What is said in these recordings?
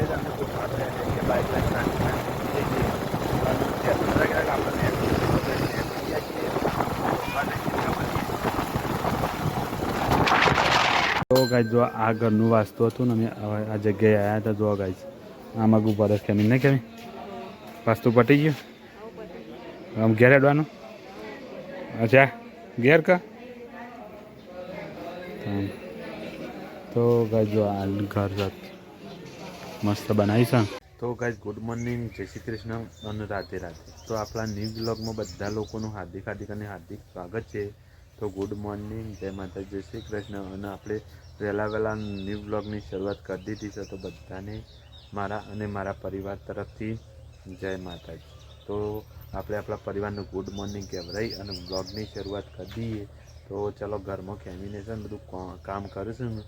Guys हमने कुछ बात है कि बाइक लाइन तो गाइस जो आ घरનું વાસ્તુ હતું ને અમે આ જગ્યાએ આવ્યા હતા જો ગાइस આમાં ઉભા રસ કેમી નહીં કેમી વાસ્તુ પટી ગયું આમ ઘેર હેડવાનું અચ્છા ઘેર કા તો ગાइस જો આ ઘર મસ્ત બનાવી છે તો ગાइस ગુડ મોર્નિંગ જય શ્રી કૃષ્ણ અને રાધે રાધે તો આપણા ન્યૂ બ્લોગમાં બધા લોકોનું હાર્દિક સ્વાગત છે તો ગુડ મોર્નિંગ જય માતા જય શ્રી કૃષ્ણ અને આપણે વહેલા ન્યૂ બ્લોગની શરૂઆત કરી દીધી છે તો બધાને મારા અને મારા પરિવાર તરફથી જય માતાજી તો આપણે આપણા પરિવારનું ગુડ મોર્નિંગ કહેવાય અને બ્લોગની શરૂઆત કરી દઈએ તો ચલો ઘરમાં કેમિનેશન બધું કામ કરીશું ને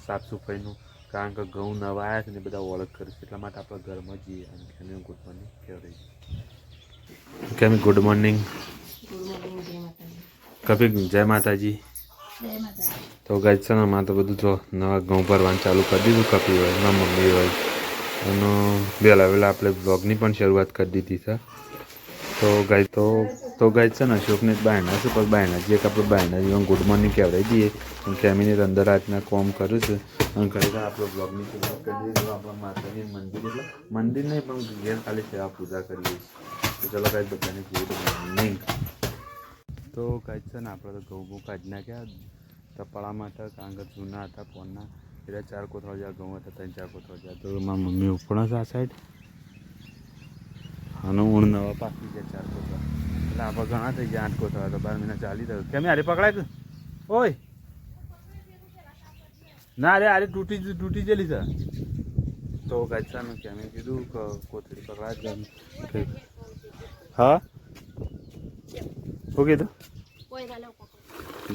સાફ સફાઈનું કારણ કે ઘઉં નવા આવ્યા છે ને બધા ઓળખ કરીશું એટલા માટે આપણે ઘરમાં જઈએ અને કેમી ગુડ મોર્નિંગ કહેવાય કેમી ગુડ મોર્નિંગ કપી જય માતાજી તો ગાઈસ છે ને આમાં તો બધું જો નવા ઘઉં ભરવાનું ચાલુ કરી દીધું કપી હોય મારા મમ્મી હોય અને વહેલા આપણે બ્લોગની પણ શરૂઆત કરી દીધી છે તો ગાઈસ છે ને અશોકને બહારના છે પણ બહારના જઈએ કે આપણે બહારના જીવન ગુડ મોર્નિંગ કહેવાય દઈએ અને કેમીને અંદર રાતના કોમ કરું છું અને ખરેખર આપણે બ્લોગની શરૂઆત કરી દઈએ આપણા માતાજી મંદિર એટલે મંદિર નહીં પણ ઘેર ખાલી સેવા પૂજા કરીએ તો ચલો ગાઈસ બધાને ગુડ મોર્નિંગ તો ગાઈસ છે ને આપણે તો ઘઉં કાઢી નાખ્યા તપાળામાં હતા કારણ કે જૂના હતા ફોનના એટલે 4 કોથળા જેવા ઘઉં હતા 3-4 કોથળા જેવા તો મારી મમ્મી ઉપર છે આ સાઈડ અને ઊણ નવા પાકી ગયા 4 કોથળા એટલે આપણે ઘણા થઈ ગયા 8 કોથળા તો 12 મહિના ચાલી થયું કેમ અરે પકડાય કે ઓય ના અરે તૂટી ગયેલી છે તો ગાઈસ છે ને કેમ કીધું કે કોથળી પકડાય જ હા શું કીધું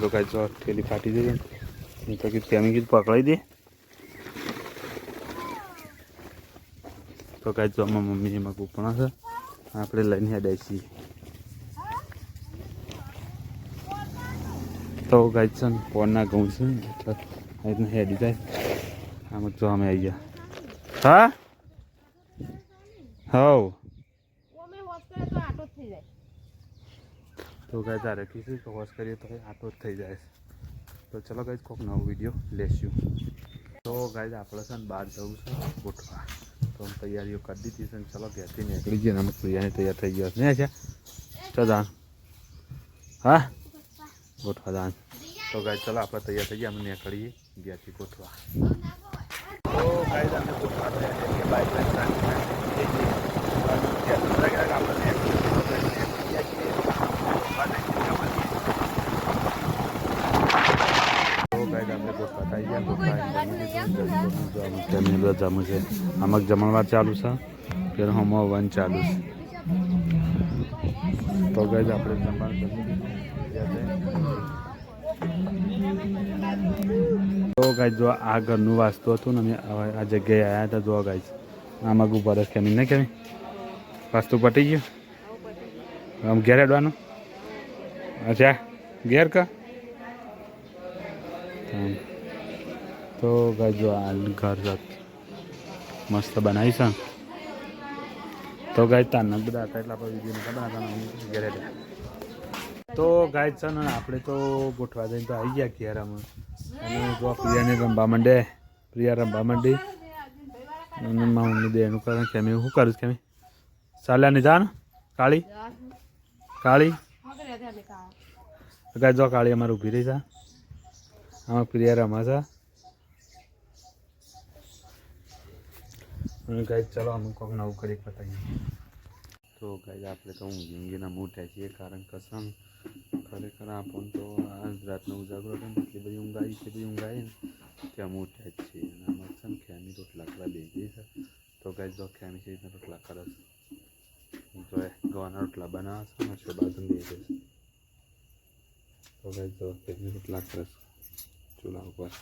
તો કાંઈ જો થેલી ફાટી જઈએ ને તો કીધું કેમી કીધું પકડાઈ દે તો કાંઈ જો આમાં મમ્મી એમાં કૂપણા છે આપણે લઈને હેડાઈ છીએ તો કાંઈ છે ને પોરના ઘઉં છે એટલે આ રીતના હેડી જાય આમ જો અમે આવી ગયા હા હવ તો ગાઈસ આ રાખીશું તો વોશ કરીએ તો આટો જ થઈ જાય તો ચલો ગાઈસ કોઈક નવો વિડીયો લેશું તો ગાઈસ આપણે છે ને બહાર જવું છે ગોઠવા તો તૈયારીઓ કરી દીધી છે ને ચલો ઘેરથી નીકળી જઈએ ને અમુક પ્રિયાને તૈયાર થઈ ગયો નહીં છે ચલો દાન હા ગોઠવા દાન તો ગાઈસ ચલો આપણે તૈયાર થઈ ગયા અમે નીકળીએ ઘેરથી ગોઠવા તો ગાઈસ અમે ગોઠવા બાઇક જમું છે આમાં જમણવાર ચાલુ છે ત્યારે હોમો વન ચાલુ છે તો ગાઈસ આપણે જમવાનું તો ગાઈસ જો આ ઘરનું વાસ્તુ હતું ને અમે આ જગ્યાએ આવ્યા હતા જો ગાઈસ આમાં ઉભા રસ કેમી નહીં કેમી વાસ્તુ પટી ગયું આમ ઘેર હેડવાનું અચ્છા ઘેર કા તો ગાઈસ જો આ ઘર મસ્ત બનાવી છે તો ગાઈસ તારના બધા હતા એટલે આપણે વિડીયો બનાવતા ઘેરે તો ગાઈસ છે ને આપણે તો ગોઠવા જઈને તો આવી ગયા ઘેર અમે અને જો પ્રિયાને રમવા માંડે પ્રિયા રમવા માંડી અને મારા મમ્મી દેનું કારણ કેમી શું કરું કેમી ચાલ્યા નહીં જા ને કાળી ગાઈસ જો કાળી અમારે ઊભી રહી છે આમાં પ્રિયા રમા છે અને ગાઈસ ચલો અમે કોઈક નવું કરી બતાવીએ તો ગાઈસ આપણે તો ઊંઘીના મોટા છીએ કારણ કે સમ ખરેખર આપણને તો આ રાતનો ઉજાગરો હતો ને એટલી બધી ઊંઘ આવી ને ત્યાં મોટા જ છીએ અને આમાં છે ને ખેમી રોટલા કરવા બેસી છે તો ગાઈસ જો ખેમી છે રીતના રોટલા કરે છે જો ગવાના રોટલા બનાવે છે અને બાજુ બેસી છે તો ગાઈસ જો ખેમી રોટલા કરે છે ચૂલા ઉપર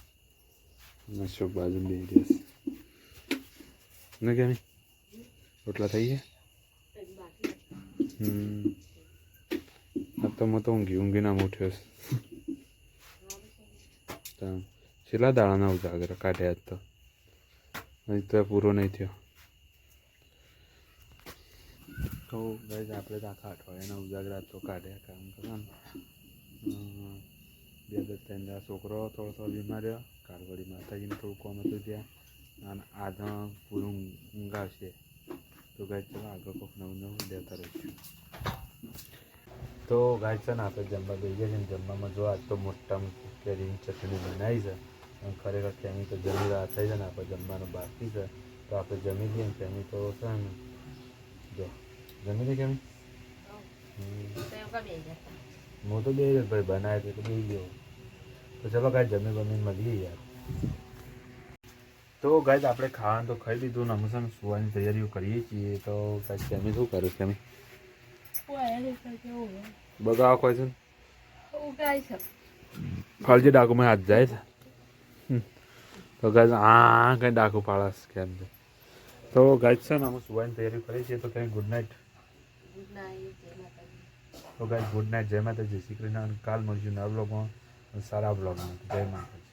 નશો બાજુ બેસી છે ને કેમી રોટલા થઈ ગયા આ તો હું તો ઊંઘી ના ઉઠ્યો છે છેલ્લા દાડાના ઉજાગરા કાઢ્યા તો નહીં તો પૂરો નહીં થયો. તો ગાઈઝ આપણે તો આખા અઠવાડિયાના ઉજાગરા તો કાઢ્યા કામ કરવાનું. 2-3 દાડા છોકરો થોડો બીમાર રહ્યો. કારવડી માતાજીને થોડું કોમ હતું ત્યાં, અને આધા પૂરું ઊંઘાશે. તો ગાઈઝ ચાલો આગળ કોઈક નવું લેતા રહીશું. તો ગાઈઝ છે ને આપણે જમવા બેસી ગયા છે ને, જમવામાં જો આજ તો મોટા કેરીની ચટણી બનાવી છે. અને ખરેખર કેમી તો જમી રાત થઈ છે ને, આપણે જમવાનું બાકી છે. તો આપણે જમી લઈએ ને કેમી તો છે ને, જો જમી લે કેમી. હું તો બે ભાઈ બનાવે તો બે ગયો. તો ચલો ગાય જમી બમીને મળીએ યાર. તો ગાય આપણે ખાવાનું તો ખાઈ લીધું ને, અમે છે ને સુવાની તૈયારીઓ કરીએ છીએ. તો ગાય કેમી શું કરું કેમી બગાવ કોઈ છે ને ફરજી ડાકુમાં હાથ જાય છે. તો ગાય હા કઈ ડાકુ પાડસ કેમ છે. તો ગાય છે ને અમે સુવાની તૈયારી કરીએ છીએ. તો કઈ ગુડ નાઇટ. તો ગાય ગુડ નાઇટ, જય માતા, જય શ્રી કૃષ્ણ. કાલ મળીશું નવા બ્લોગમાં, સારા બ્લોગમાં. જય માતા.